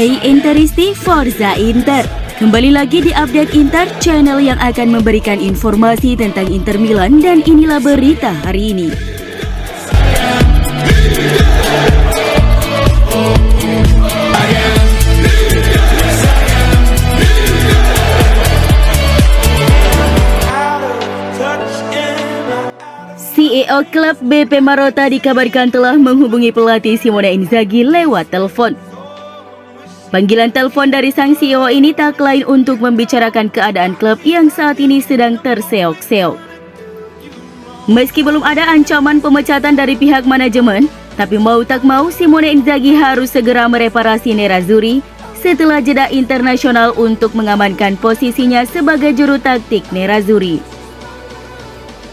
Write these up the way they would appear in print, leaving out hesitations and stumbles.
Hey Interisti, Forza Inter. Kembali lagi di Update Inter, channel yang akan memberikan informasi tentang Inter Milan, dan inilah berita hari ini. CEO klub BP Marotta dikabarkan telah menghubungi pelatih Simone Inzaghi lewat telepon. Panggilan telepon dari sang CEO ini tak lain untuk membicarakan keadaan klub yang saat ini sedang terseok-seok. Meski belum ada ancaman pemecatan dari pihak manajemen, tapi mau tak mau Simone Inzaghi harus segera mereparasi Nerazzurri setelah jeda internasional untuk mengamankan posisinya sebagai juru taktik Nerazzurri.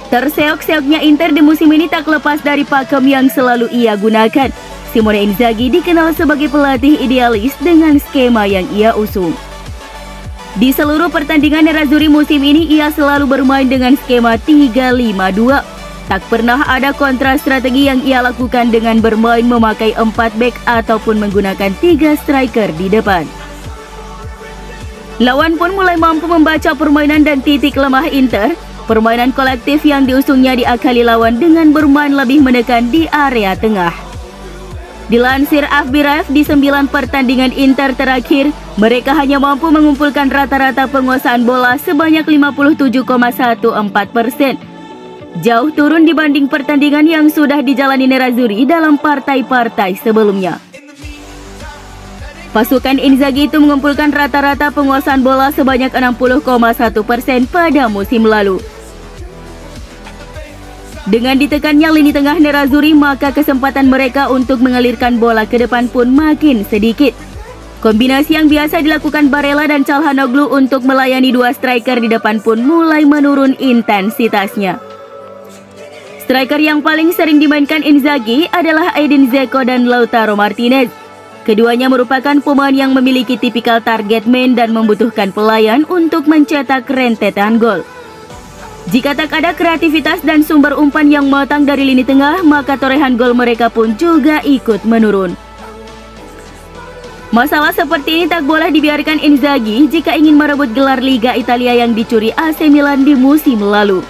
Terseok-seoknya Inter di musim ini tak lepas dari pakem yang selalu ia gunakan. Simone Inzaghi dikenal sebagai pelatih idealis dengan skema yang ia usung. Di seluruh pertandingan Nerazzurri musim ini ia selalu bermain dengan skema 3-5-2. Tak pernah ada kontra strategi yang ia lakukan dengan bermain memakai 4 bek ataupun menggunakan 3 striker di depan. Lawan pun mulai mampu membaca permainan dan titik lemah Inter. Permainan kolektif yang diusungnya diakali lawan dengan bermain lebih menekan di area tengah. Dilansir AFBref, di 9 pertandingan Inter terakhir, mereka hanya mampu mengumpulkan rata-rata penguasaan bola sebanyak 57,14%. Jauh turun dibanding pertandingan yang sudah dijalani Nerazzurri dalam partai-partai sebelumnya. Pasukan Inzaghi itu mengumpulkan rata-rata penguasaan bola sebanyak 60,1% pada musim lalu. Dengan ditekannya lini tengah Nerazzurri, maka kesempatan mereka untuk mengalirkan bola ke depan pun makin sedikit. Kombinasi yang biasa dilakukan Barella dan Calhanoglu untuk melayani 2 striker di depan pun mulai menurun intensitasnya. Striker yang paling sering dimainkan Inzaghi adalah Edin Dzeko dan Lautaro Martinez. Keduanya merupakan pemain yang memiliki tipikal target man dan membutuhkan pelayan untuk mencetak rentetan gol. Jika tak ada kreativitas dan sumber umpan yang matang dari lini tengah, maka torehan gol mereka pun juga ikut menurun. Masalah seperti ini tak boleh dibiarkan Inzaghi jika ingin merebut gelar Liga Italia yang dicuri AC Milan di musim lalu.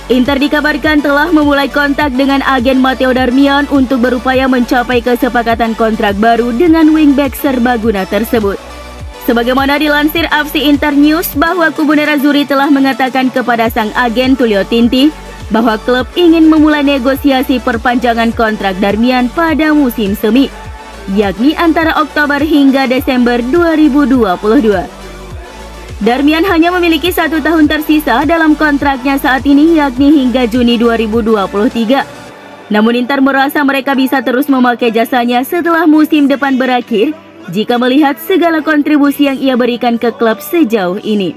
Inter dikabarkan telah memulai kontak dengan agen Matteo Darmian untuk berupaya mencapai kesepakatan kontrak baru dengan wingback serbaguna tersebut. Sebagaimana dilansir FC Inter News, bahwa kubu Nerazzurri telah mengatakan kepada sang agen Tullio Tinti bahwa klub ingin memulai negosiasi perpanjangan kontrak Darmian pada musim semi, yakni antara Oktober hingga Desember 2022. Darmian hanya memiliki 1 tahun tersisa dalam kontraknya saat ini, yakni hingga Juni 2023. Namun Inter merasa mereka bisa terus memakai jasanya setelah musim depan berakhir jika melihat segala kontribusi yang ia berikan ke klub sejauh ini.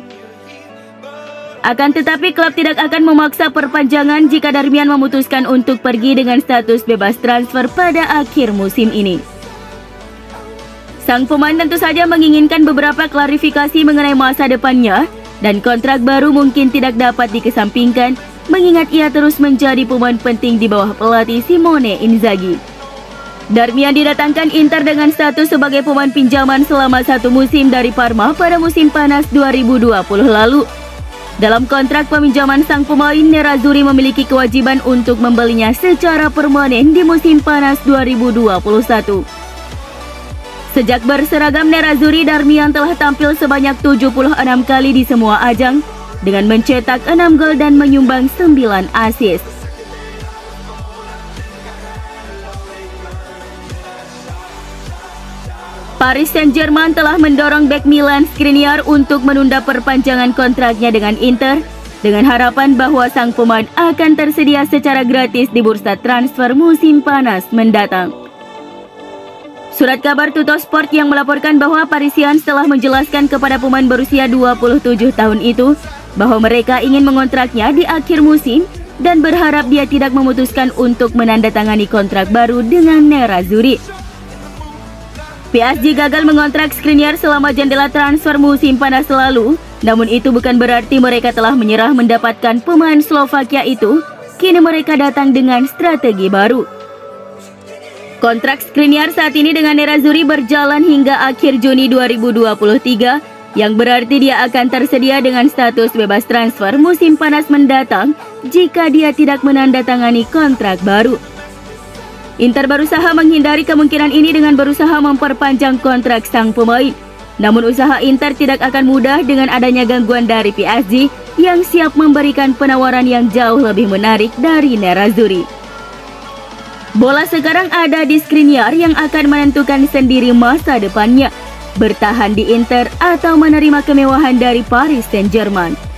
Akan tetapi klub tidak akan memaksa perpanjangan jika Darmian memutuskan untuk pergi dengan status bebas transfer pada akhir musim ini. Sang pemain tentu saja menginginkan beberapa klarifikasi mengenai masa depannya, dan kontrak baru mungkin tidak dapat dikesampingkan mengingat ia terus menjadi pemain penting di bawah pelatih Simone Inzaghi. Darmian didatangkan Inter dengan status sebagai pemain pinjaman selama 1 musim dari Parma pada musim panas 2020 lalu. Dalam kontrak peminjaman sang pemain, Nerazzurri memiliki kewajiban untuk membelinya secara permanen di musim panas 2021. Sejak berseragam Nerazzurri, Darmian telah tampil sebanyak 76 kali di semua ajang dengan mencetak 6 gol dan menyumbang 9 assist. Paris Saint-Germain telah mendorong bek Milan Skriniar untuk menunda perpanjangan kontraknya dengan Inter dengan harapan bahwa sang pemain akan tersedia secara gratis di bursa transfer musim panas mendatang. Surat kabar Tuttosport yang melaporkan bahwa Parisians telah menjelaskan kepada pemain berusia 27 tahun itu bahwa mereka ingin mengontraknya di akhir musim dan berharap dia tidak memutuskan untuk menandatangani kontrak baru dengan Nerazzurri. PSG gagal mengontrak Skriniar selama jendela transfer musim panas lalu, namun itu bukan berarti mereka telah menyerah mendapatkan pemain Slovakia itu kini mereka datang dengan strategi baru. Kontrak Skriniar saat ini dengan Nerazzurri berjalan hingga akhir Juni 2023, yang berarti dia akan tersedia dengan status bebas transfer musim panas mendatang jika dia tidak menandatangani kontrak baru. Inter berusaha menghindari kemungkinan ini dengan berusaha memperpanjang kontrak sang pemain. Namun usaha Inter tidak akan mudah dengan adanya gangguan dari PSG yang siap memberikan penawaran yang jauh lebih menarik dari Nerazzurri. Bola sekarang ada di Skriniar yang akan menentukan sendiri masa depannya, bertahan di Inter atau menerima kemewahan dari Paris Saint-Germain.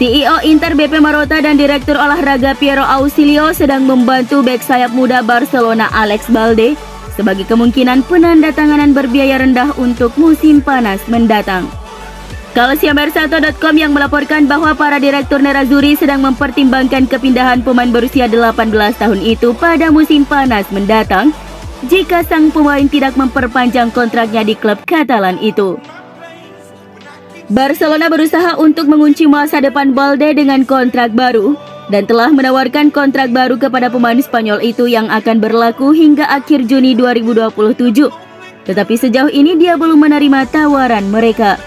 CEO Inter BP Marotta dan Direktur Olahraga Piero Ausilio sedang membantu bek sayap muda Barcelona Alex Balde sebagai kemungkinan penandatanganan berbiaya rendah untuk musim panas mendatang. Calciomercato.com yang melaporkan bahwa para direktur Nerazzurri sedang mempertimbangkan kepindahan pemain berusia 18 tahun itu pada musim panas mendatang jika sang pemain tidak memperpanjang kontraknya di klub Katalan itu. Barcelona berusaha untuk mengunci masa depan Balde dengan kontrak baru dan telah menawarkan kontrak baru kepada pemain Spanyol itu yang akan berlaku hingga akhir Juni 2027. Tetapi sejauh ini dia belum menerima tawaran mereka.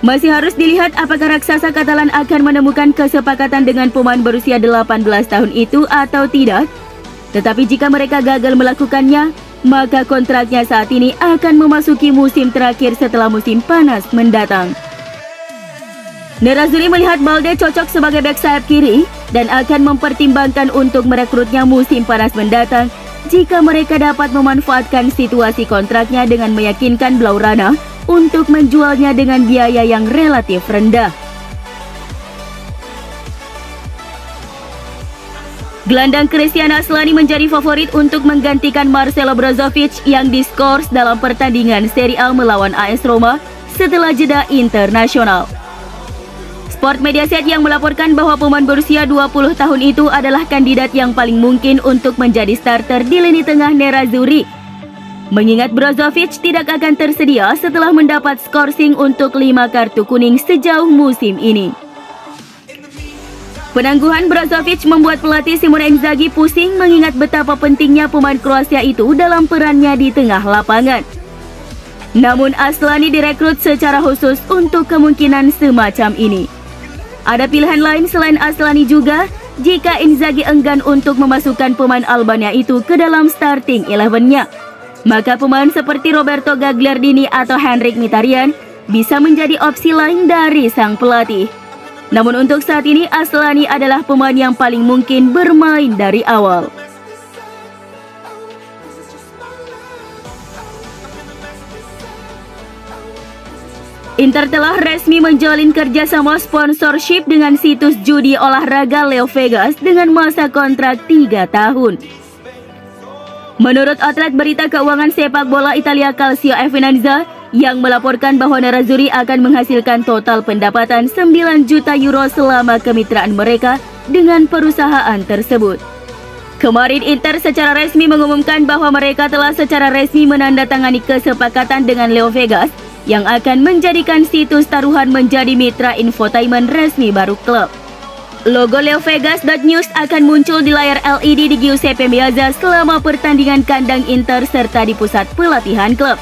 Masih harus dilihat apakah raksasa Katalan akan menemukan kesepakatan dengan pemain berusia 18 tahun itu atau tidak. Tetapi jika mereka gagal melakukannya, maka kontraknya saat ini akan memasuki musim terakhir setelah musim panas mendatang. Nerazzurri melihat Balde cocok sebagai bek sayap kiri dan akan mempertimbangkan untuk merekrutnya musim panas mendatang jika mereka dapat memanfaatkan situasi kontraknya dengan meyakinkan Blaugrana untuk menjualnya dengan biaya yang relatif rendah. Gelandang Christian Aslani menjadi favorit untuk menggantikan Marcelo Brozovic yang diskors dalam pertandingan Serie A melawan AS Roma setelah jeda internasional. Sport Mediaset yang melaporkan bahwa pemain berusia 20 tahun itu adalah kandidat yang paling mungkin untuk menjadi starter di lini tengah Nerazzurri. Mengingat Brozovic tidak akan tersedia setelah mendapat skorsing untuk 5 kartu kuning sejauh musim ini. Penangguhan Brozovic membuat pelatih Simone Inzaghi pusing mengingat betapa pentingnya pemain Kroasia itu dalam perannya di tengah lapangan. Namun Aslani direkrut secara khusus untuk kemungkinan semacam ini. Ada pilihan lain selain Aslani juga jika Inzaghi enggan untuk memasukkan pemain Albania itu ke dalam starting 11-nya. Maka pemain seperti Roberto Gagliardini atau Henrik Mkhitaryan bisa menjadi opsi lain dari sang pelatih. Namun untuk saat ini Aslani adalah pemain yang paling mungkin bermain dari awal. Inter telah resmi menjalin kerjasama sponsorship dengan situs judi olahraga Leo Vegas dengan masa kontrak 3 tahun. Menurut outlet berita keuangan sepak bola Italia Calcio e Finanza yang melaporkan bahwa Nerazzurri akan menghasilkan total pendapatan 9 juta euro selama kemitraan mereka dengan perusahaan tersebut. Kemarin Inter secara resmi mengumumkan bahwa mereka telah secara resmi menandatangani kesepakatan dengan Leo Vegas yang akan menjadikan situs taruhan menjadi mitra infotainment resmi baru klub. Logo LeoVegas.news akan muncul di layar LED di Giuseppe Meazza selama pertandingan kandang Inter serta di pusat pelatihan klub.